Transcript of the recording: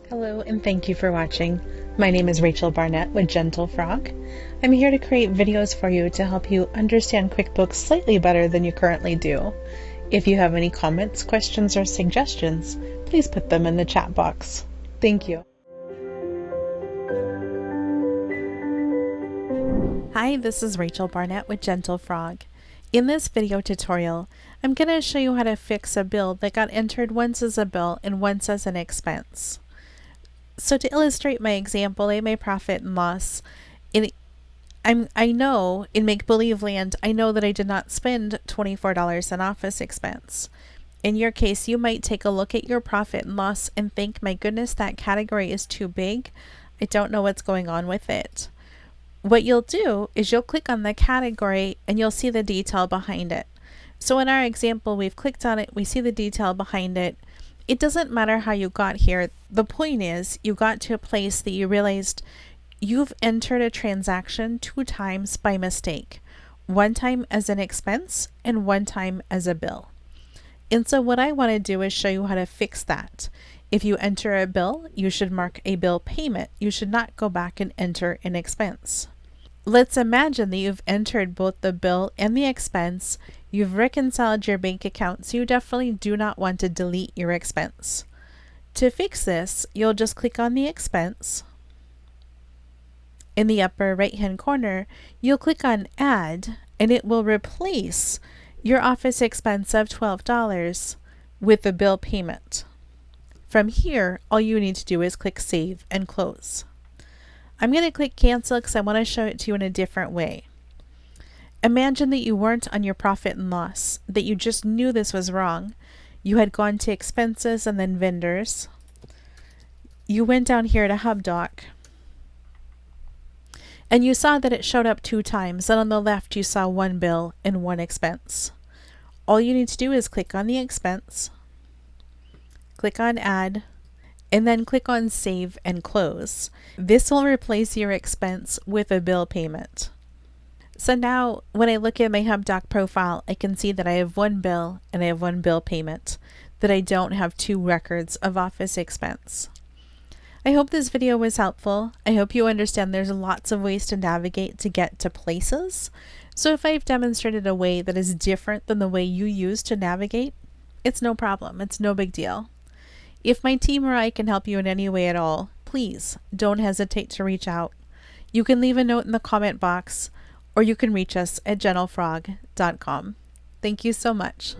Hello and thank you for watching. My name is Rachel Barnett with Gentle Frog. I'm here to create videos for you to help you understand QuickBooks slightly better than you currently do. If you have any comments, questions, or suggestions, please put them in the chat box. Thank you. Hi, this is Rachel Barnett with Gentle Frog. In this video tutorial, I'm going to show you how to fix a bill that got entered once as a bill and once as an expense. So to illustrate my example, I may profit and loss. I know in make-believe land, I know that I did not spend $24 in office expense. In your case, you might take a look at your profit and loss and think, my goodness, that category is too big. I don't know what's going on with it. What you'll do is you'll click on the category and you'll see the detail behind it. So in our example, we've clicked on it, we see the detail behind it. It doesn't matter how you got here. The point is you got to a place that you realized you've entered a transaction 2 times by mistake. One time as an expense and one time as a bill. And so what I want to do is show you how to fix that. If you enter a bill, you should mark a bill payment. You should not go back and enter an expense. Let's imagine that you've entered both the bill and the expense. You've reconciled your bank account, so you definitely do not want to delete your expense. To fix this, you'll just click on the expense. In the upper right-hand corner, you'll click on Add, and it will replace your office expense of $12 with the bill payment. From here, all you need to do is click Save and Close. I'm going to click Cancel because I want to show it to you in a different way. Imagine that you weren't on your profit and loss, that you just knew this was wrong. You had gone to expenses and then vendors. You went down here to HubDoc, and you saw that it showed up 2 times, and on the left you saw 1 bill and 1 expense. All you need to do is click on the expense, click on Add, and then click on Save and Close. This will replace your expense with a bill payment. So now when I look at my HubDoc profile, I can see that I have 1 bill and I have 1 bill payment, that I don't have 2 records of office expense. I hope this video was helpful. I hope you understand there's lots of ways to navigate to get to places. So if I've demonstrated a way that is different than the way you use to navigate, it's no problem. It's no big deal. If my team or I can help you in any way at all, please don't hesitate to reach out. You can leave a note in the comment box, or you can reach us at gentlefrog.com. Thank you so much.